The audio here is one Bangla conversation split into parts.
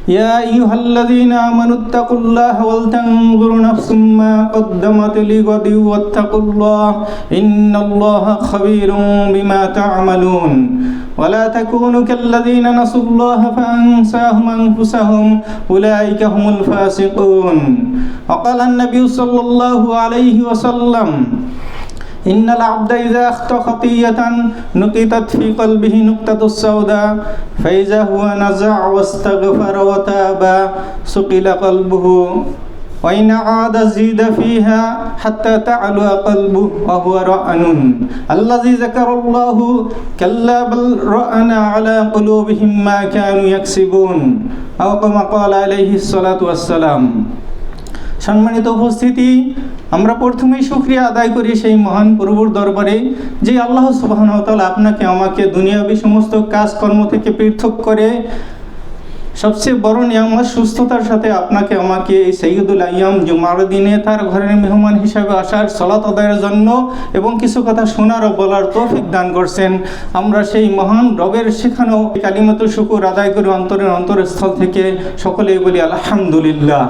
يا أيها الذين آمنوا اتقوا الله ولتنظر نفس ما قدمت لغد واتقوا الله إن الله خبير بما تعملون ولا تكونوا كالذين نسوا الله فأنساهم أنفسهم أولئك هم الفاسقون وقال النبي صلى الله عليه وسلم إن العبد إذا أخطأ خطيئة نقطت في قلبه نقطة السوداء فإذا هو نزع واستغفر وتاب سقل قلبه وإن عاد زيد فيها حتى تعلو قلبه وهو رأن الذي ذكر الله كلا بل رأنا على قلوبهم ما كانوا يكسبون أو كما قال عليه الصلاة والسلام। সম্মানিত উপস্থিতি, আমরা প্রথমেই শুকরিয়া আদায় করি সেই মহান প্রভুর দরবারে যে আল্লাহ সুবহানাহু ওয়া তাআলা আপনাকে আমাকে দুনিয়াবী সমস্ত কাজকর্ম থেকে পৃথক করে সবচেয়ে বড় নিয়ামত সুস্থতার সাথে আপনাকে আমাকে এই সাইয়্যিদুল আইয়াম জুমার দিনে তার ঘরের মেহমান হিসাবে আসার সালাত আদায়ের জন্য এবং কিছু কথা শোনার ও বলার তৌফিক দান করছেন। আমরা সেই মহান রবের শেখানো কালিমাতুল শুকর আদায় করে অন্তরস্থল থেকে সকলেই বলি আলহামদুলিল্লাহ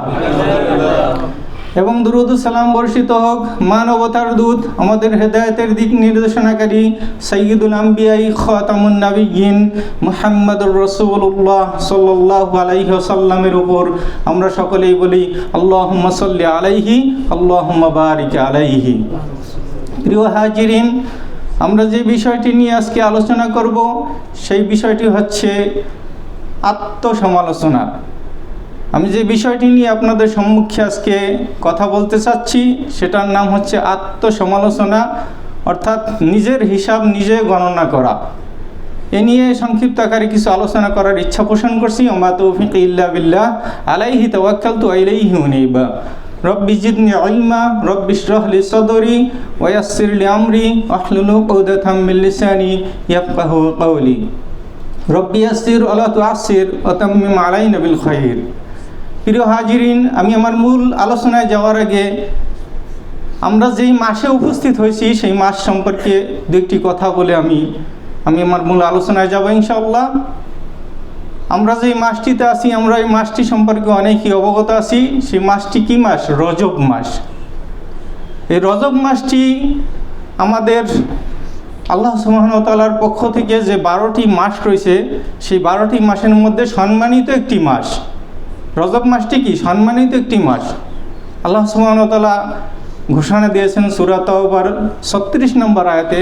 এবং দুরূদ ও সালাম বর্ষিত হোক মানবতার দূত আমাদের হেদায়েতের দিক নির্দেশনাকারী সাইয়্যিদুল আম্বিয়া খাতামুন নাবিয়্যিন মুহাম্মদুর রাসূলুল্লাহ সাল্লাল্লাহু আলাইহি ওয়াসাল্লামের উপর আমরা সকলেই বলি আল্লাহুম্মা সাল্লি আলাইহি আল্লাহুম্মা বারিক আলাইহি। প্রিয় হাজিরিন, আমরা যে বিষয়টি নিয়ে আজকে আলোচনা করব সেই বিষয়টি হচ্ছে আত্মসমালোচনা। আমি যে বিষয়টি নিয়ে আপনাদের সম্মুখে আজকে কথা বলতে চাচ্ছি সেটার নাম হচ্ছে আত্মসমালোচনা, অর্থাৎ নিজের হিসাব নিজে গণনা করা। এ নিয়ে সংক্ষিপ্ত আকারে কিছু আলোচনা করার ইচ্ছা পোষণ করছি। ওমা তৌফিক ইল্লা বিল্লাহ আলাইহি তাওয়াক্কালতু ওয়া ইলাইহি উনীবা। রব্বি জিদনি ইলমা রব্বি ইশরাহ লি সাদরি ওয়া ইয়াসসির লি আমরি ওয়াহলুল উকদাতাম মিন লিসানি ইয়াফকাহু কওলি। রব্বি ইয়াসসির ওয়া লা তুআসসির ওয়া তাম্মিম আলাইনা বিল খাইর। প্রিয় হাজিরিন, আমি আমার মূল আলোচনায় যাওয়ার আগে আমরা যেই মাসে উপস্থিত হয়েছি সেই মাস সম্পর্কে দুইটি কথা বলে আমি আমার মূল আলোচনায় যাব ইনশাআল্লাহ। আমরা যেই মাসটিতে আছি আমরা এই মাসটি সম্পর্কে অনেকই অবগত আছি। সেই মাসটি কি মাস? রজব মাস। এই রজব মাসটি আমাদের আল্লাহ সুবহানাহু ওয়া তাআলার পক্ষ থেকে যে 12টি মাস রয়েছে সেই 12টি মাসের মধ্যে সম্মানিত একটি মাস। রজব মাসটি কি? সম্মানিত একটি মাস। আল্লাহ সুবহানাহু ওয়া তাআলা ঘোষণা দিয়েছেন সূরা তাওবার 36 নম্বর আয়াতে,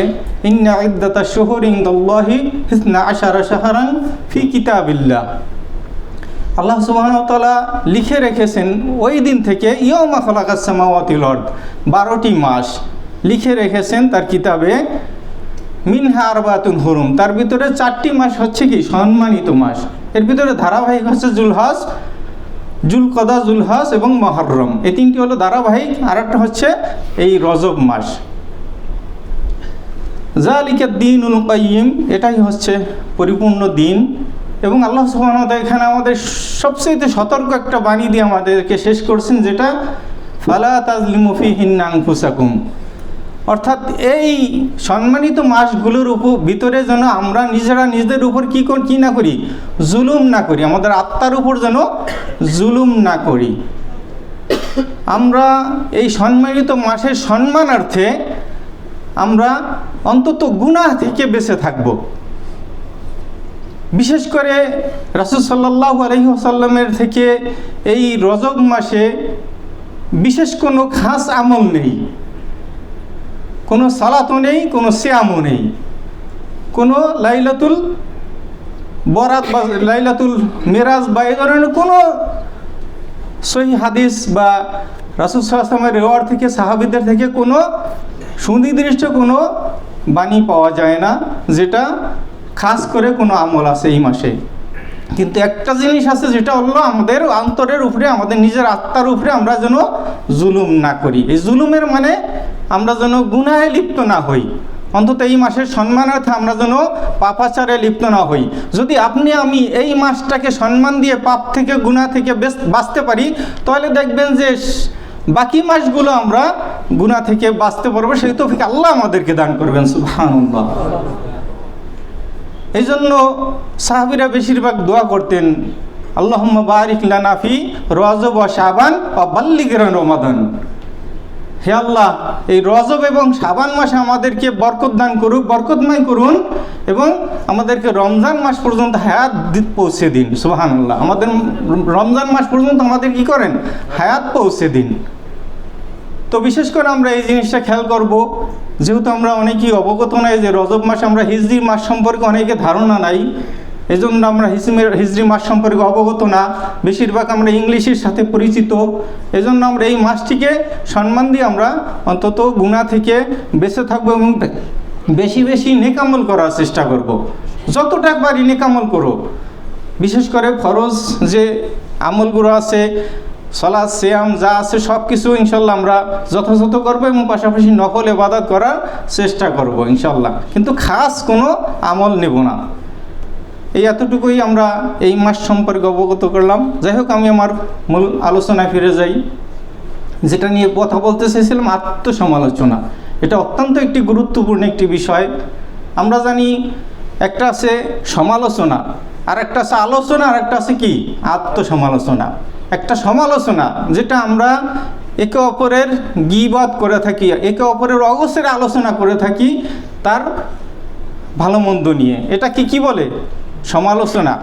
ইন্না ইদ্দাতাশ শুহুরি ইনদাল্লাহি 12 শাহরান ফি কিতাবিল্লাহ। আল্লাহ সুবহানাহু ওয়া তাআলা লিখে রেখেছেন ওই দিন থেকে ইয়াউমা খালাকাস সামাওয়াতি ওয়াল আরদ 12টি মাস লিখে রেখেছেন তার কিতাবে। মিনহা আরবাতুন হুরুম, তার ভিতরে 4টি মাস হচ্ছে কি? সম্মানিত মাস। এর ভিতরে ধারাবাহিক হচ্ছে জুলহজ, জুলকদা, জুলহজ এবং মুহররম, এই 3টি হলো ধারাবাহিক। আর একটা হচ্ছে এই রজব মাস। যালিকা দ্বীনুল কাইয়্যিম, এটাই হচ্ছে পরিপূর্ণ দিন। এবং আল্লাহ সুবহানাহু ওয়া তাআলা এখানে আমাদের সবচেয়ে সতর্ক একটা বাণী দিয়ে আমাদেরকে শেষ করছেন, যেটা ফালা তাজলিমু ফীহিন্না আনফুসাকুম, অর্থাৎ এই সম্মানিত মাসগুলোর ভিতরে যেন আমরা নিজেরা নিজেদের উপর কি না করি? জুলুম না করি, আমাদের আত্মার উপর যেন জুলুম না করি। আমরা এই সম্মানিত মাসের সম্মানার্থে আমরা অন্তত গুনাহ থেকে বেঁচে থাকব। বিশেষ করে রাসূল সাল্লাল্লাহু আলাইহি ওয়াসাল্লামের থেকে এই রজব মাসে বিশেষ কোনো খাস আমল নেই, কোনো সালাতও নেই, কোনো সিয়ামও নেই, কোনো লাইলাতুল বরাত বা লাইলাতুল মিরাজ বা এই ধরনের কোনো সহিহ হাদিস বা রাসূল সাল্লাল্লাহু আলাইহি ওয়াসাল্লামের রিওয়ায়াত থেকে সাহাবীদের থেকে কোনো সুনির্দিষ্ট কোনো বাণী পাওয়া যায় না যেটা খাস করে কোনো আমল আছে এই মাসে। কিন্তু একটা জিনিস আছে, যেটা হলো আমাদের অন্তরের উপরে, আমাদের নিজের আত্মার উপরে আমরা যেন জুলুম না করি। এই জুলুমের মানে আমরা যেন গুনাহে লিপ্ত না হই, অন্তত এই মাসের সম্মানার্থে আমরা যেন পাপাচারে লিপ্ত না হই। যদি আপনি আমি এই মাসটাকে সম্মান দিয়ে পাপ থেকে গুনাহ থেকে বাঁচতে পারি, তাহলে দেখবেন যে বাকি মাসগুলো আমরা গুনাহ থেকে বাঁচতে পারবো। সেই তৌফিক আল্লাহ আমাদেরকে দান করবেন, সুবহানাল্লাহ। এই জন্য সাহাবীরা বেশিরভাগ দোয়া করতেন, আল্লাহুম্মা বারিক লানা ফি রজব ওয়া শাবান ওয়া বাল্লিগনা রমাদান। হে আল্লাহ, এই রজব এবং শাবান মাসে আমাদেরকে বরকত দান করুক, বরকতময় করুন, এবং আমাদেরকে রমজান মাস পর্যন্ত হায়াত পৌঁছে দিন। সুবহানাল্লাহ, আমাদের রমজান মাস পর্যন্ত আমাদের কি করেন? হায়াত পৌঁছে দিন। তো বিশেষ করে আমরা এই জিনিসটা খেয়াল করব, যেহেতু আমরা অনেকেই অবগত নাই যে রজব মাস, আমরা হিজরি মাস সম্পর্কে অনেকে ধারণা নাই, এই জন্য আমরা হিজরি মাস সম্পর্কে অবগত না, বেশিরভাগ আমরা ইংলিশের সাথে পরিচিত। এই জন্য আমরা এই মাসটিকে সম্মান দিয়ে আমরা অন্তত গুনাহ থেকে বেঁচে থাকবো এবং বেশি বেশি নেকামল করার চেষ্টা করব। যতটা পারি নেকামল করো। বিশেষ করে ফরজ যে আমলগুলো আছে, সালাত সিয়াম যা আছে সব কিছু ইনশাল্লাহ আমরা যথাযথ করবো এবং পাশাপাশি নফল ইবাদত করার চেষ্টা করব ইনশাল্লাহ, কিন্তু খাস কোনো আমল নেব না। এই এতটুকুই আমরা এই মাস সম্পর্কে অবগত করলাম। যাই হোক, আমি আমার মূল আলোচনায় ফিরে যাই। যেটা নিয়ে কথা বলতে চাইছিলাম, আত্মসমালোচনা। এটা অত্যন্ত একটি গুরুত্বপূর্ণ একটি বিষয়। আমরা জানি একটা আছে সমালোচনা, আর একটা আছে আলোচনা, আর একটা আছে কি আত্মসমালোচনা। একটা সমালোচনা যেটা আমরা একে অপরের গীবত করে থাকি, একে অপরের অগোচরে আলোচনা করে থাকি তার ভালো মন্দ নিয়ে, এটা কি বলে? সমালোচনা।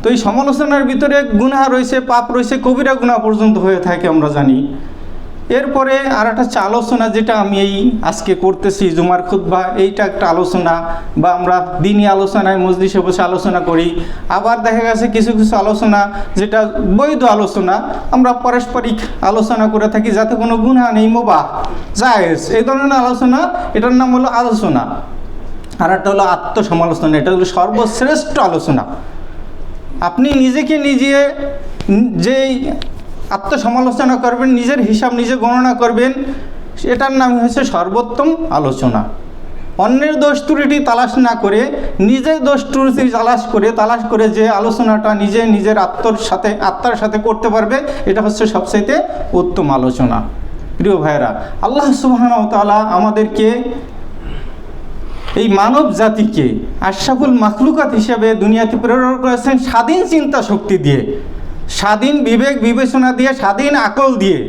তো এই সমালোচনার ভিতরে গুনাহ রয়েছে, পাপ রয়েছে, কবিরা গুনাহ পর্যন্ত হয়ে থাকে আমরা জানি। এরপরে আর একটা হচ্ছে আলোচনা, যেটা আমি এই আজকে করতেছি জুমার খুতবা, এইটা একটা আলোচনা, বা আমরা দিনই আলোচনায় মজলিসে বসে আলোচনা করি। আবার দেখা গেছে কিছু কিছু আলোচনা যেটা বৈধ আলোচনা, আমরা পারস্পরিক আলোচনা করে থাকি, যাতে কোনো গুনাহ নেই, মুবাহ জায়েজ, এই ধরনের আলোচনা, এটার নাম হলো আলোচনা। আর একটা হলো আত্মসমালোচনা, এটা হলো সর্বশ্রেষ্ঠ আলোচনা। আপনি নিজেকে নিজে যেই আত্মসমালোচনা করবেন, নিজের হিসাব নিজে গণনা করবেন, এটার নাম হচ্ছে সর্বোত্তম আলোচনা। অন্যের দোষ ত্রুটি তালাশ না করে নিজের দোষ ত্রুটি তালাশ করে যে আলোচনাটা নিজের আত্মার সাথে করতে পারবে, এটা হচ্ছে সবচাইতে উত্তম আলোচনা। প্রিয় ভাইয়েরা, আল্লাহ সুবহানাহু ওয়া তাআলা আমাদেরকে, এই মানব জাতিকে আশরাফুল মাখলুকাত হিসেবে দুনিয়াতে প্রেরণ করেছেন স্বাধীন চিন্তা শক্তি দিয়ে, স্বাধীন বিবেক বিবেচনা দিয়ে, স্বাধীন আকল দিয়ে।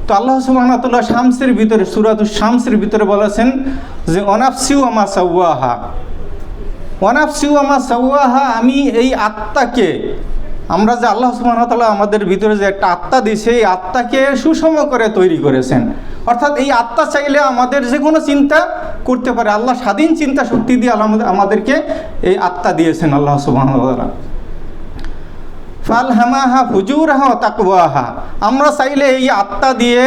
তো আল্লাহ সুবহানাহু ওয়া তাআলা শামসের ভিতরে, সূরাতুশ শামসের ভিতরে বলেছেন যে ওয়ানাফসি ওয়া মা সাওয়াহা, ওয়ানাফসি ওয়া মা সাওয়াহা, আমি এই আত্মাকে, আমরা যে আল্লাহ সুবহানাহু ওয়া তাআলা আমাদের ভিতরে যে একটা আত্মা দিয়েছে, এই আত্মাকে সুষম করে তৈরি করেছেন। অর্থাৎ এই আত্মা চাইলে আমাদের যে কোনো চিন্তা করতে পারে। আল্লাহ স্বাধীন চিন্তা শক্তি দিয়ে আমাদেরকে এই আত্মা দিয়েছেন আল্লাহ সুবহানাহু ওয়া তাআলা। ফালহামাহা ফুজুরাহা ওয়া তাকওয়াহা, আমরা চাইলে এই আত্মা দিয়ে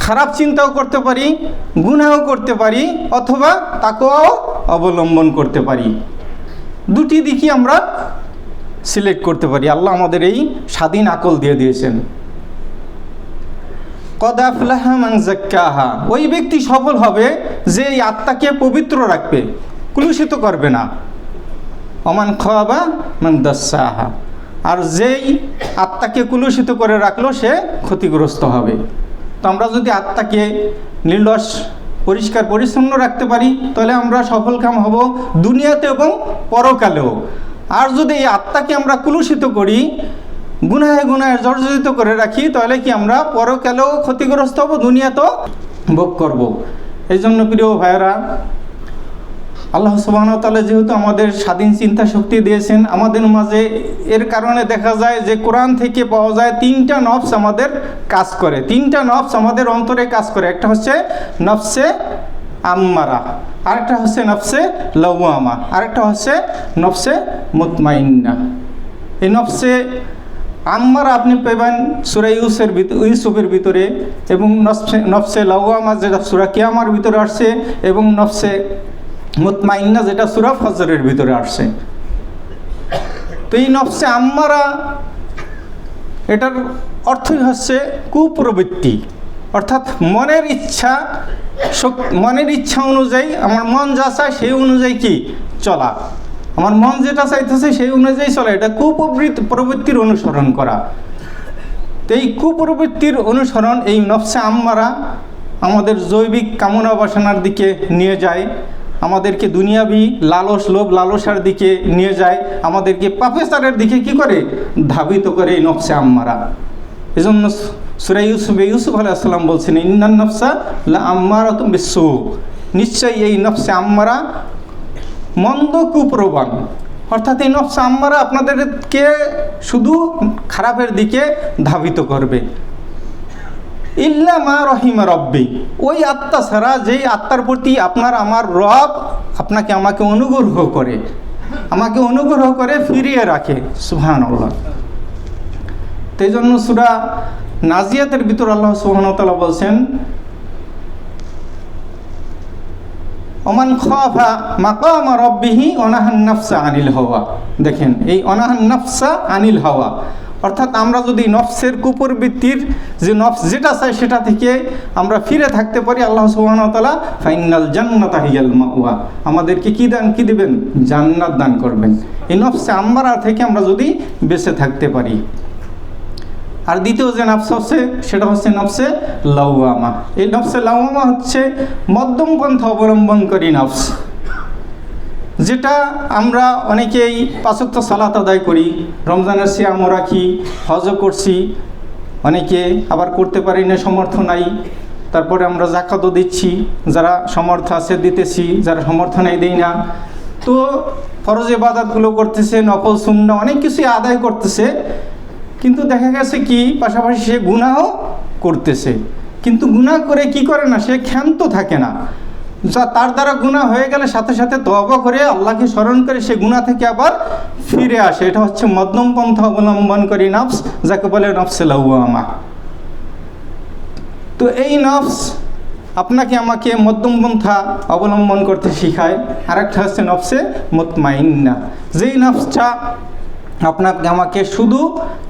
খারাপ চিন্তাও করতে পারি, গুনাহও করতে পারি, অথবা তাকওয়াও অবলম্বন করতে পারি। দুটি দিকই আমরা সিলেক্ট করতে পারি। আল্লাহ আমাদের এই স্বাধীন আকল দিয়ে দিয়েছেন। কদ আফলাহা মান যাক্কাহা, ওই ব্যক্তি সফল হবে যে এই আত্মাকে পবিত্র রাখবে, কলুষিত করবে না। ওমান খাবা মান দাসসাহা, আর যেই আত্মাকে কলুষিত করে রাখলো সে ক্ষতিগ্রস্ত হবে। তো আমরা যদি আত্মাকে নির্লস পরিষ্কার পরিচ্ছন্ন রাখতে পারি, তাহলে আমরা সফলকাম হব দুনিয়াতে এবং পরকালেও। আর যদি এই আত্মাকে আমরা কলুষিত করি, গুনাহে জর্জরিত করে রাখি, তাহলে কি আমরা পরকালেও ক্ষতিগ্রস্ত হব, দুনিয়াতেও ভোগ করব। এই জন্য প্রিয় ভাইয়েরা, আল্লাহ সুবহানাহু ওয়া তাআলা যেহেতু আমাদের স্বাধীন চিন্তা শক্তি দিয়েছেন, আমাদের মাঝে এর কারণে দেখা যায় যে কোরআন থেকে পাওয়া যায় তিনটা নফস আমাদের কাজ করে, তিনটা নফস আমাদের অন্তরে কাজ করে। একটা হচ্ছে নফসে আম্মারা, আরেকটা হচ্ছে নফসে লাওয়ামা, আরেকটা হচ্ছে নফসে মুতমাইন্না। এই নফসে আম্মারা আপনি পাবেন সূরা ইউসুফের ভিতরে, এবং নফসে লাওয়ামা যেটা সূরা কিয়ামার ভিতরে আসছে, এবং নফসে মুতমাইন্না যেটা সূরা ফজরের ভিতরে আসছে। তো এই নফসে আম্মারা, এটার অর্থই হচ্ছে কুপ্রবৃত্তি, অর্থাৎ মনের ইচ্ছা অনুযায়ী, আমার মন যা চায় সেই অনুযায়ী কি চলা, আমার মন যেটা চাইতেছে সেই অনুযায়ী চলা, এটা কুপ্রবৃত্তির অনুসরণ করা। তো এই কুপ্রবৃত্তির অনুসরণ, এই নফসে আম্মারা আমাদের জৈবিক কামনা বাসনার দিকে নিয়ে যায়। আমাদেরকে দুনিয়াবি লালস লোভ লালসার দিকে নিয়ে যায়, আমাদেরকে পাপেচারের দিকে কি করে ধাবিত করে এই নফসে আম্মারা। এজন্য সূরা ইউসুফ আলাইহিস সালাম বলছেন ইন্নান নফসা লা আম্মারাতুম বিসসু, নিশ্চয়ই এই নফসে আম্মারা মন্দ কুপ্রবণ। অর্থাৎ এই নফসে আম্মারা আপনাদেরকে শুধু খারাপের দিকে ধাবিত করবে। ইল্লা মা রহিমা রব্বি, ওই আত্মা ছাড়া যেই আত্মার প্রতি আপনার আমার রব আমাকে অনুগ্রহ করে ফিরিয়ে রাখে। সুবহানাল্লাহ। তাই জন্য সূরা নাজিয়াতের ভিতর আল্লাহ সুবহানাহু ওয়া তাআলা বলছেন ওমান খাফা মাকামা রাব্বিহি ওয়ানাহান নাফসা আনিল হাওয়া। দেখেন এই ওয়ানাহান নাফসা আনিল হাওয়া, অর্থাৎ আমরা যদি নফসের কুপ্রবৃত্তির যে নফস যেটা চাই সেটা থেকে আমরা ফিরে থাকতে পারি, আল্লাহ সুবহানাহু ওয়া তাআলা ফাইনাল জান্নাতা হিয়াল মাওয়া, আমাদেরকে কি দিবেন? জান্নাত দান করবেন। এই নফসে আম্মারা থেকে আমরা যদি বেঁচে থাকতে পারি। আর দ্বিতীয় যে নফস হচ্ছে সেটা হচ্ছে নফসে লাওয়ামা। এই নফসে লাওয়ামা হচ্ছে মধ্যম পন্থা অবলম্বনকারী নফস, যেটা আমরা অনেকেই 5 ওয়াক্ত সালাত আদায় করি, রমজানের সিয়ামও রাখি, হজও করছি, অনেকে আবার করতে পারি না, সমর্থ নাই, তারপরে আমরা যাকাতও দিচ্ছি, যারা সমর্থ আছে দিতেছি, যারা সমর্থ নাই দেই না। তো ফরজ ইবাদতগুলো করতেছে, নফল সুন্নাহ অনেক কিছুই আদায় করতেছে, কিন্তু দেখা গেছে কি পাশাপাশি সে গুনাহও করতেছে। কিন্তু গুনাহ করে কি করে না, সে ক্ষান্ত থাকে না। তার দ্বারা গুনাহ হয়ে গেলে সাথে সাথে তওবা করে আল্লাহকে স্মরণ করে সে গুনাহ থেকে আবার ফিরে আসে। এটা হচ্ছে মধ্যম পন্থা অবলম্বনকারী নফস, যাকে বলে নফসে লাওয়ামা। তো এই নফস আপনাকে আমাকে মধ্যম পন্থা অবলম্বন করতে শেখায়। আরেকটা হচ্ছে নফসে মুতমাইন্না, যেই নফসটা আপনাকে আমাকে শুধু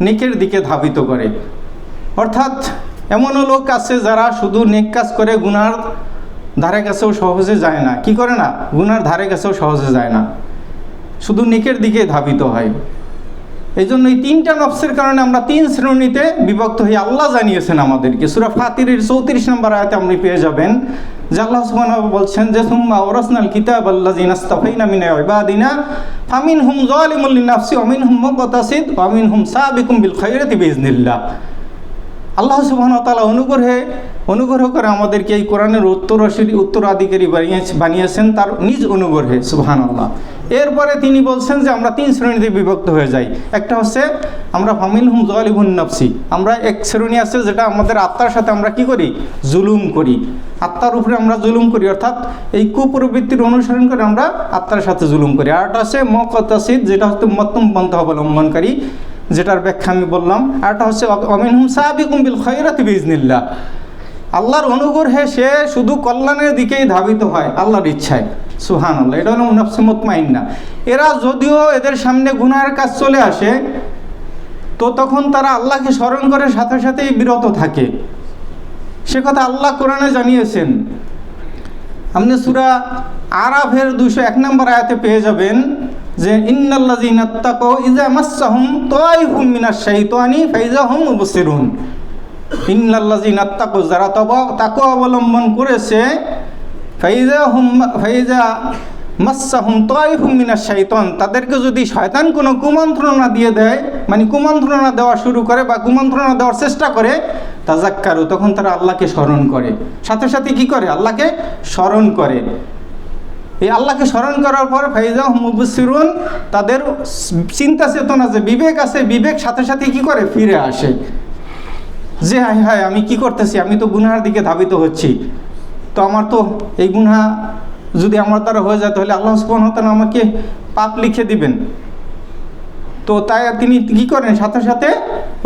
নেকের দিকে ধাবিত করে। অর্থাৎ এমনও লোক আছে যারা শুধু নেক কাজ করে, গুনার ধারে কাছেও সহজে যায় না। কি করে না? গুনার ধারে কাছেও সহজে যায় না, শুধু নেকের দিকে ধাবিত হয়। এই জন্য এই 3টা নফসের কারণে আমরা 3 শ্রেণীতে বিভক্ত হই। আল্লাহ জানিয়েছেন আমাদেরকে, সূরা ফাতিরের 34 নম্বর আয়াতে আপনি পেয়ে যাবেন যে আল্লাহ সুবহানাহু বলছেন যে সুম্মা আওরাসনাল কিতাবাল্লাযিনা ইসতাফাইনা মিন ইবাদিনা ফামিনহুম যালিমুল লিনাফসি ওয়া মিনহুম মুকতাসিদ ওয়া মিনহুম সাবিকুম বিল খায়রাতি বিইজনিল্লাহ। আল্লাহ সুবহানাহু ওয়া তাআলা অনুগ্রহ করে আমাদেরকে এই কোরআনের উত্তরাধিকারী বানিয়েছেন তার নিজ অনুগ্রহে। সুবহানাল্লাহ। এরপরে তিনি বলছেন যে আমরা 3 শ্রেণীতে বিভক্ত হয়ে যাই। একটা হচ্ছে আমরা ফামিনহুম যালিমুন নাফসি, আমরা এক শ্রেণী আছে যেটা আমাদের আত্মার সাথে আমরা কি করি? জুলুম করি, আত্মার উপরে আমরা জুলুম করি, অর্থাৎ এই কুপ্রবৃত্তির অনুসরণ করে আমরা আত্মার সাথে জুলুম করি। আর একটা আছে মুকতাসিদ, যেটা হচ্ছে মধ্যম পন্থা অবলম্বনকারী, যেটার ব্যাখ্যা আমি বললাম। আরটা হচ্ছে ওয়ামিনহুম সাবিকুম বিল খায়রাতি বিইজনিল্লাহ, আল্লাহর অনুগ্রহে সে শুধু কল্যাণের দিকেই ধাবিত হয় আল্লাহর ইচ্ছায়। সুবহানাল্লাহ। এটা হলো নফসে মুতমাইন্না। এরা যদিও এদের সামনে গুনাহের কাজ চলে আসে, তো তখন তারা আল্লাহকে স্মরণ করে সাথে সাথেই বিরত থাকে। সে কথা আল্লাহ কোরআনে জানিয়েছেন। আপনি সূরা আরাফের 201 নম্বর আয়াতে পেয়ে যাবেন যে ইন্নাল্লাযিনা তাকাউ ইযা মাসসাহুম তায়ফুম মিনাশ শাইতানি ফাইযা হুম মুবসিরুন। ইন্নাল্লাযিনা তাকাউ, যারা তাকওয়া অবলম্বন করেছে, ফাইযা মাসসাহুম তায়ফুম মিনাশ শাইতান, তাদেরকে যদি শয়তান কোনো কুমন্ত্রণা দিয়ে দেয়, মানে কুমন্ত্রণা দেওয়া শুরু করে বা কুমন্ত্রণা দেওয়ার চেষ্টা করে, তাযাক্কারু, তখন তারা আল্লাহকে স্মরণ করে। সাথে সাথে কি করে? আল্লাহকে স্মরণ করে। এই আল্লাহকে স্মরণ করার পর ফাইযা হুম মুবসিরুন, তাদের চিন্তা চেতনা যে বিবেক আছে, বিবেক সাথে সাথে কি করে? ফিরে আসে যে হায় হায় আমি কি করতেছি, আমি তো গুনাহের দিকে ধাবিত হচ্ছি, তো আমার তো এই গুনাহ যদি আমার দ্বারা হয়ে যায় তাহলে আল্লাহ সুবহানাহু ওয়া তাআলা আমাকে পাপ লিখে দিবেন। তো তাই তিনি কি করেন? সাথে সাথে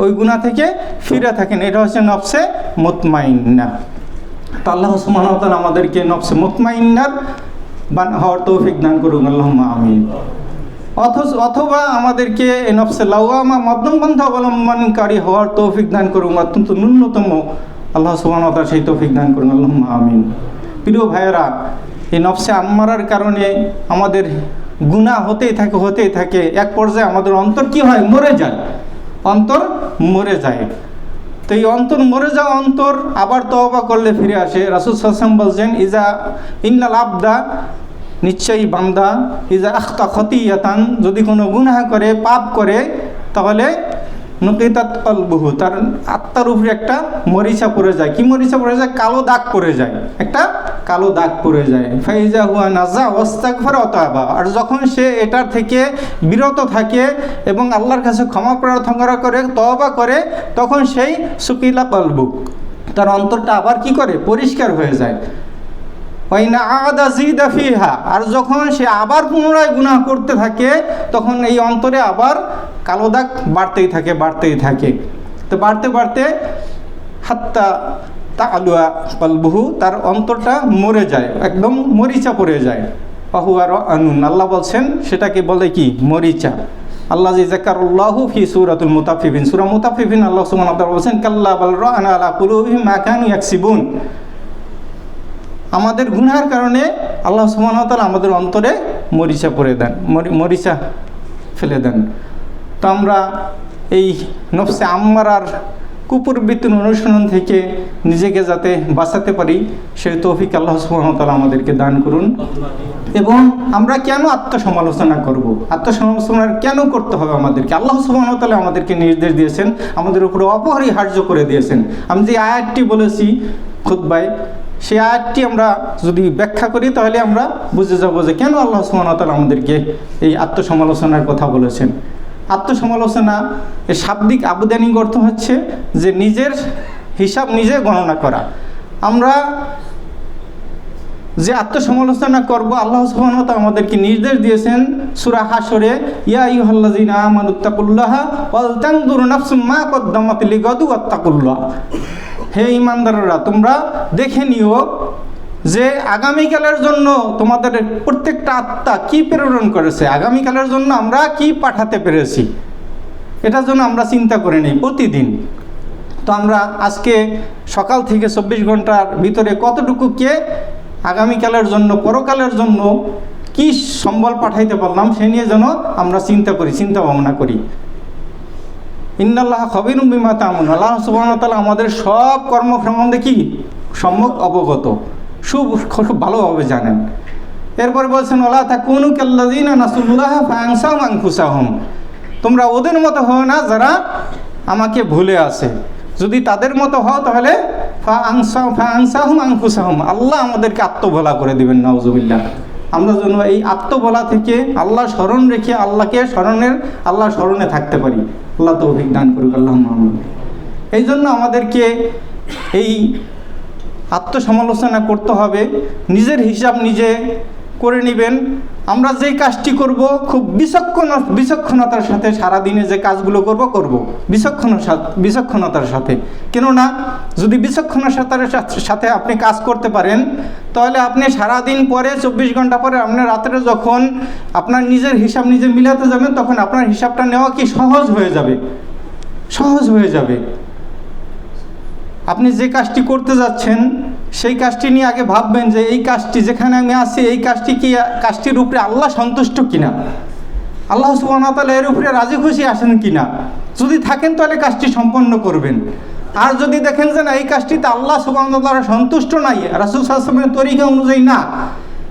ওই গুনাহ থেকে ফিরে থাকেন। এটা হচ্ছে নফসে মুতমাইন্না। তো আল্লাহ সুবহানাহু ওয়া তাআলা আমাদেরকে নফসে মুতমাইন্নার হওয়ার তৌফিক দান করুন, আল্লাহুম্মা আমিন। অথবা আমাদেরকে এই নফসে লাওয়ামা মধ্যম পন্থা অবলম্বনকারী হওয়ার তৌফিক দান করুন, অত্যন্ত ন্যূনতম আল্লাহ সুবহানাহু ওয়া তাআলা সেই তৌফিক দান করুন, আল্লাহুম্মা আমিন। প্রিয় ভাইয়েরা, এই নফসে আম্মারার কারণে আমাদের গুনাহ হতেই থাকে। এক পর্যায়ে আমাদের অন্তর কি হয়? অন্তর মরে যায়। তো এই অন্তর মরে যাওয়া অন্তর আবার তওবা করলে ফিরে আসে। রাসূল সাল্লাল্লাহু আলাইহি ওয়াসাল্লাম বলছেন ইন্নাল আবদা নিশ্চয়ই বান্দা ইজা আখতা খতিয়াতান, যদি কোনো গুনাহ করে, পাপ করে, তাহলে নুকিতাত কলবুহু, তার আত্মার উপরে একটা মরিচা পড়ে যায়। কি মরিচা পড়ে যায়? কালো দাগ পড়ে যায়, একটা কালো দাগ পড়ে যায়। ফাইজা হুয়া নাজা ওয়াস্তাগফারা ওয়া তাবা, আর যখন সে এটার থেকে বিরত থাকে এবং আল্লাহর কাছে ক্ষমা প্রার্থনা করে, তওবা করে, তখন সেই সুকিলা কলবু, তার অন্তরটা আবার কি করে? পরিষ্কার হয়ে যায়। ওয়াইনা আদা জিদা ফিহা, আর যখন সে আবার পুনরায় গুনাহ করতে থাকে, তখন এই অন্তরে আবার কালো দাগ বাড়তেই থাকে। তো বাড়তে বাড়তে হাত্তা তাআলুয়া কলবুহু, তার অন্তরটা মরে যায়, একদম মরিচা পড়ে যায়। পাহু আর আনুন, আল্লাহ বলছেন সেটাকে বলে কি? মরিচা। আল্লাহ যাকারুল্লাহু ফি সূরাতুল মুতাফফিফিন, সূরা মুতাফফিফিন আল্লাহ সুবহানাহু ওয়া তাআলা বলছেন কাল্লা বাল রানা আলা কুলুবিহিম মা কানু ইয়াকসিবুন। আমাদের গুনাহের কারণে আল্লাহ সুবহানাহু ওয়া তাআলা আমাদের অন্তরে মরিচা পড়ে দেন, মরিচা ফেলে দেন। তো আমরা এই নফসে আম্মারার কুপুরবৃত্তির অনুসরণ থেকে নিজেকে যাতে বাঁচাতে পারি, সেই তৌফিক আল্লাহ সুবহানাহু ওয়া তাআলা আমাদেরকে দান করুন। এবং আমরা কেন আত্মসমালোচনা করব? আত্মসমালোচনা কেন করতে হবে আমাদেরকে? আল্লাহ সুবহানাহু ওয়া তাআলা আমাদেরকে নির্দেশ দিয়েছেন, আমাদের উপরে অপরিহার্য করে দিয়েছেন। আমি যে আয়াতটি বলেছি খুতবায়, সেই আয়াতটি আমরা যদি ব্যাখ্যা করি, তাহলে আমরা বুঝে যাব যে কেন আল্লাহ সুবহানাহু ওয়া তাআলা আমাদেরকে এই আত্মসমালোচনার কথা বলেছেন। আত্মসমালোচনা এর শাব্দিক আবেদনিক অর্থ হচ্ছে যে নিজের হিসাব নিজে গণনা করা। আমরা যে আত্মসমালোচনা করব, আল্লাহ সুবহানাহু ওয়া তাআলা আমাদেরকে নির্দেশ দিয়েছেন সূরা হাশরে, ইয়া আইয়ুহাল্লাযীনা আমানুত্তাকুল্লাহা ওয়াল তানজুর নাফসুম মা কদ্দামাত লিগাদু ওয়াত্তাকুল্লাহ। হে ঈমানদাররা, তোমরা দেখে নিও যে আগামীকালের জন্য তোমাদের প্রত্যেকটা আত্মা কি প্রেরণ করেছে, আগামীকালের জন্য আমরা কি পাঠাতে পেরেছি, এটার জন্য আমরা চিন্তা করে নিই প্রতিদিন। তো আমরা আজকে সকাল থেকে 24 ঘন্টার ভিতরে কতটুকু কে আগামীকালের জন্য, পরকালের জন্য কি সম্বল পাঠাইতে পারলাম, সে নিয়ে যেন আমরা চিন্তা ভাবনা করি। ইন্নাল্লাহা খাবীরুম বিমা তা'মালুন, আল্লাহ সুবহানাহু ওয়া তাআলা আমাদের সব কর্ম সম্বন্ধে কি সম্যক অবগত, খুব ভালোভাবে জানেন। এরপরে বলছেন ওয়ালা তাকুনু কাল্লাযীনা নাসুল্লাহা ফাআনসাহুম আনফুসাহুম, তোমরা ওদের মতো হও না যারা আমাকে ভুলে আছে। যদি তাদের মতো হও তাহলে ফাআনসাহুম আনফুসাহুম, আল্লাহ আমাদেরকে আত্মভোলা করে দিবেন। নাউজুবিল্লাহ। আমরা যেন এই আত্মভোলা থেকে আল্লাহ স্মরণ রেখে আল্লাহ স্মরণে থাকতে পারি। আল্লাহ তৌফিক দান করুক, আল্লাহুম্মা আমিন। এই জন্য আমাদেরকে এই আত্মসমালোচনা করতে হবে, নিজের হিসাব নিজে করে নেবেন। আমরা যেই কাজটি করব খুব বিচক্ষণতার সাথে, সারাদিনে যে কাজগুলো করব বিচক্ষণতার সাথে। কেননা যদি বিচক্ষণতার সাথে আপনি কাজ করতে পারেন, তাহলে আপনি সারাদিন পরে 24 ঘন্টা পরে আপনার রাত্রে যখন আপনার নিজের হিসাব নিজে মিলাতে যাবেন, তখন আপনার হিসাবটা নেওয়া কি সহজ হয়ে যাবে। আপনি যে কাজটি করতে যাচ্ছেন সেই কাজটি নিয়ে আগে ভাববেন যে এই কাজটি যেখানে আমি আছি, এই কাজটির উপরে আল্লাহ সন্তুষ্ট কিনা, আল্লাহ সুবহানাহু ওয়া তাআলা এর উপরে রাজি খুশি আছেন কিনা। যদি থাকেন তাহলে কাজটি সম্পন্ন করবেন। আর যদি দেখেন যে না, এই কাজটিতে আল্লাহ সুবহানাহু ওয়া তাআলা সন্তুষ্ট নাই, রাসূল সাল্লাল্লাহু আলাইহি ওয়াসাল্লামের তরিকা অনুযায়ী না,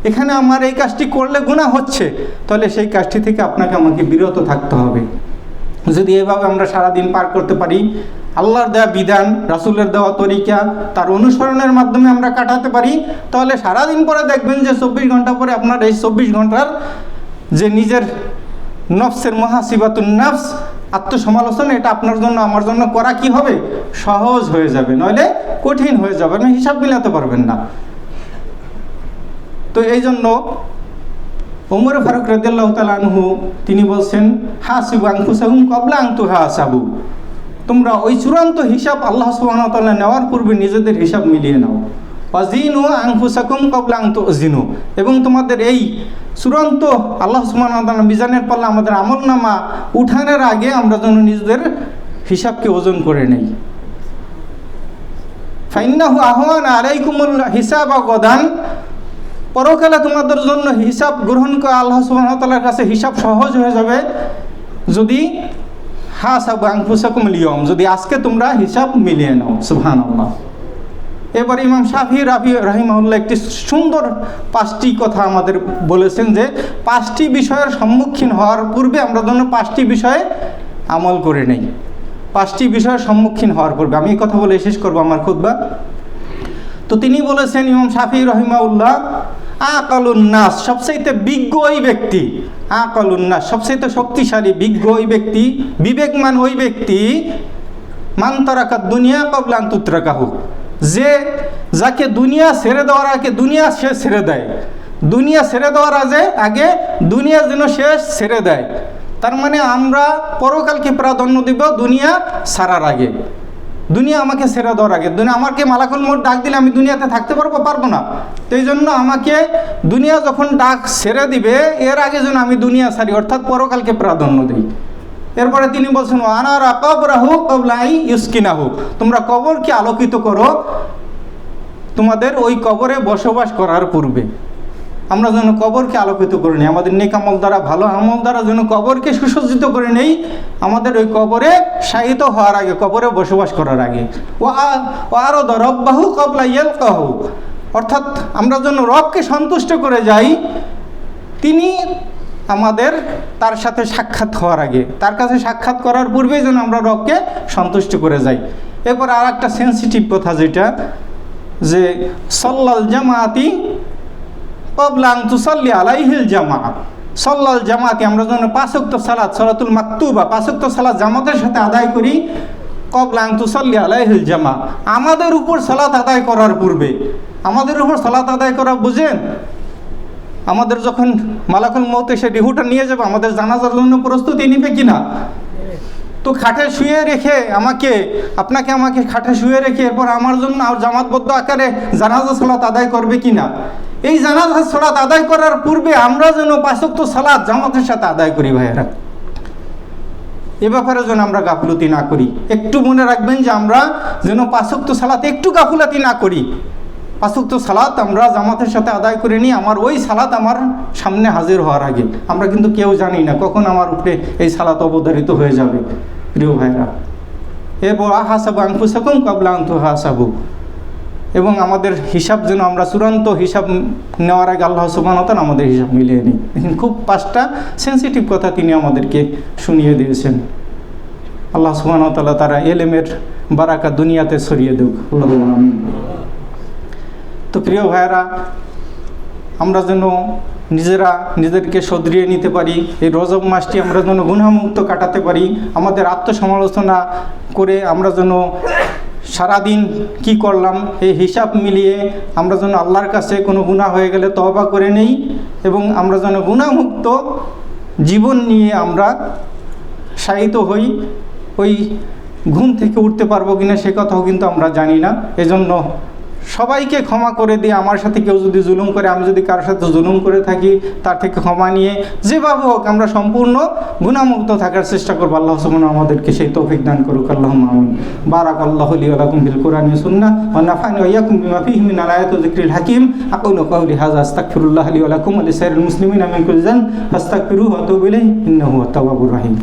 এখানে আমার এই কাজটি করলে গুনাহ হচ্ছে, তাহলে সেই কাজটি থেকে আপনাকে আমাকে বিরত থাকতে হবে। যদি এভাবে আমরা সারাদিন পার করতে পারি, আল্লাহর দেওয়া বিধান, রাসূলের দেওয়া তরিকা, তার অনুসরণের মাধ্যমে আমরা কাটাতে পারি, তাহলে সারাদিন পরে দেখবেন যে 24 ঘন্টা পরে আপনার এই 24 ঘন্টার যে নিজের নফসের মুহাসিবাতুন নফস, আত্মসমালোচনা, এটা আপনার জন্য আমার জন্য করা কি হবে? সহজ হয়ে যাবে, নইলে কঠিন হয়ে যাবে, আপনি হিসাব মিলাতে পারবেন না। তো এই জন্য ওমর ফারুক রাদিয়াল্লাহু তাআলা আনহু তিনি বলছেন, হাসিবু আনফুসাকুম ক্বাবলা আন তুহাসাবু, তোমরা ওই চূড়ান্ত হিসাব আল্লাহ সুবহানাহু ওয়া তাআলা নেওয়ার পূর্বে নিজেদের হিসাব মিলিয়ে নাও। ওয়াজিনু আনফুসাকুম ক্বাবলা আন তুজিনু, এবং তোমাদের এই চূড়ান্ত আল্লাহ সুবহানাহু ওয়া তাআলা মিজানের পাল্লা আমাদের আমলনামা উঠানোর আগে আমরা যেন নিজেদের হিসাবকে ওজন করে নেই। ফাইন্নাহু আহওয়ানা আলাইকুমুল হিসাবা গাদান, পরকালে তোমাদের জন্য হিসাব গ্রহণ করা আল্লাহ সুবহানাহু ওয়া তাআলার কাছে হিসাব সহজ হয়ে যাবে যদি হাসাবু আনফুসাকুম লিয়াউম, যদি আজকে তোমরা হিসাব মিলিয়ে নাও। সুবহানাল্লাহ। এবার ইমাম শাফি রাহিমাহুল্লাহ একটি সুন্দর 5টি কথা আমাদের বলেছেন যে 5টি বিষয়ের সম্মুখীন হওয়ার পূর্বে আমরা যেন 5টি বিষয়ে আমল করে নেই। 5টি বিষয়ের সম্মুখীন হওয়ার পূর্বে আমি এই কথা বলে শেষ করবো আমার খুতবা। তো তিনি বলেছেন ইমাম শাফি রাহিমাহুল্লাহ, আকালুন নাস, সবচাইতে বিজ্ঞ ওই ব্যক্তি, আকালুন নাস, সবচাইতে শক্তিশালী বিজ্ঞ ওই ব্যক্তি, বিবেকমান ওই ব্যক্তি, মান তারাকা দুনিয়া ক্বাবলা আন তুতরাকাহু, যে যাকে দুনিয়া ছেড়ে দেওয়ার আগে দুনিয়া সে ছেড়ে দেয়, দুনিয়া ছেড়ে দেওয়ার আগে দুনিয়া যেন সে ছেড়ে দেয়। তার মানে আমরা পরকালকে প্রাধান্য দিব দুনিয়া ছাড়ার আগে, দুনিয়া আমাকে ছেড়ে দেওয়ার আগে। দুনিয়া আমাকে মালাকুল মউত ডাক দিলে আমি দুনিয়াতে থাকতে পারবো না। তো এই জন্য আমাকে দুনিয়া যখন ডাক ছেড়ে দিবে এর আগে যেন আমি দুনিয়া ছাড়ি, অর্থাৎ পরকালকে প্রাধান্য দিই। এরপরে তিনি বলছেন আনারা কবরাহু ক্বাবলা আন ইউসকিনাহু, তোমরা কবরকে আলোকিত করো তোমাদের ওই কবরে বসবাস করার পূর্বে। আমরা যেন কবরকে আলোকিত করে নিই, আমাদের নেক আমল দ্বারা, ভালো আমল দ্বারা যেন কবরকে সুসজ্জিত করে নেই, আমাদের ওই কবরে শায়িত হওয়ার আগে, কবরে বসবাস করার আগে। ও আরো রব্বাহু ক্বাবলা ইয়ালকাহু, অর্থাৎ আমরা যেন রবকে সন্তুষ্ট করে যাই তিনি আমাদের তার সাথে সাক্ষাৎ হওয়ার আগে, তার কাছে সাক্ষাৎ করার পূর্বেই যেন আমরা রবকে সন্তুষ্ট করে যাই। এরপর আর একটা সেন্সিটিভ কথা যেটা, যে সল্লাল জামাতি ক্বাবলা আন তুসাল্লি আলাইহিল জামাআত, সল্লাল জামাতি, আমরা যেন 5 ওয়াক্ত সালাত, সালাতুল মাকতুবা, 5 ওয়াক্ত সালাত জামাতের সাথে আদায় করি, ক্বাবলা আন তুসাল্লি আলাইহিল জামাআত, আমাদের উপর সালাত আদায় করার পূর্বে। আমাদের উপর সালাত আদায় করা বুঝেন, আমাদের যখন মালাকুল মউত এসে রিহুটা নিয়ে যাবে, আমাদের জানাজার জন্য প্রস্তুতি নিবে কিনা? তো খাটে শুয়ে রেখে আপনাকে খাটে শুয়ে রেখে এরপর আমার জন্য জামাতবদ্ধ আকারে জানাজা সালাত আদায় করবে কিনা? এই জানাজা সালাত আদায় করার পূর্বে আমরা যেন 5 ওয়াক্ত সালাত জামাতের সাথে আদায় করি ভাইয়েরা। এ ব্যাপারে যেন আমরা গাফলতি না করি। একটু মনে রাখবেন যে আমরা যেন 5 ওয়াক্ত সালাত একটু গাফলতি না করি। 5 ওয়াক্ত সালাত আমরা জামাতের সাথে আদায় করে নিই, আমার ওই সালাত আমার সামনে হাজির হওয়ার আগে। আমরা কিন্তু কেউ জানি না কখন আমার উপরে এই সালাত অবধারিত হয়ে যাবে প্রিয় ভাইরা। এরপর আহাসাবু আনফুসাকুম ক্বাবলা আন তুহাসাবু, এবং আমাদের হিসাব যেন আমরা চূড়ান্ত হিসাব নেওয়ার আগে আল্লাহ সুবহানাহু ওয়া তাআলা আমাদের হিসাব মিলিয়ে নিই। খুব 5টা সেন্সিটিভ কথা তিনি আমাদেরকে শুনিয়ে দিয়েছেন। আল্লাহ সুবহানাহু ওয়া তাআলা তারা এলেমের বারাকা দুনিয়াতে ছড়িয়ে দেক। আল্লাহুম্মা আমিন। তো প্রিয় ভাইয়েরা, আমরা যেন নিজেদেরকে শুধরিয়ে নিতে পারি, এই রজব মাসটি আমরা যেন গুনাহমুক্ত কাটাতে পারি, আমাদের আত্মসমালোচনা করে আমরা যেন সারাদিন কি করলাম এই হিসাব মিলিয়ে আমরা যেন আল্লাহর কাছে কোনো গুনাহ হয়ে গেলে তওবা করে নেই, এবং আমরা যেন গুনাহমুক্ত জীবন নিয়ে আমরা শায়িত হই। ওই ঘুম থেকে উঠতে পারবো কিনা সে কথাও কিন্তু আমরা জানি না। এজন্য সবাইকে ক্ষমা করে দিয়ে, আমার সাথে কেউ যদি জুলুম করে, আমি যদি কারোর সাথে জুলুম করে থাকি, তার থেকে ক্ষমা নিয়ে যেভাবে হোক আমরা সম্পূর্ণ গুনাহমুক্ত থাকার চেষ্টা করবো। আল্লাহ সুবহানাহু আমাদেরকে সেই তৌফিক দান করুক। আল্লাহুম্মা আমিন। বারাকাল্লাহু লি ওয়া লাকুম বিল কুরআনি ওয়াস সুন্নাহ ওয়া নাফা'নি ওয়া ইয়্যাকুম বিমা ফীহি মিন আয়াতি ওয়া যিকরিল হাকীম। আকুলু কাওলি হাযা আস্তাগফিরুল্লাহ লি ওয়া লাকুম ওয়া লিসাইরিল মুসলিমিনা মিন কুল্লি যানব ফাস্তাগফিরুহু ওয়া তুবু ইলাইহি ইন্নাহু হুয়াত তাওয়াবুর রাহিম।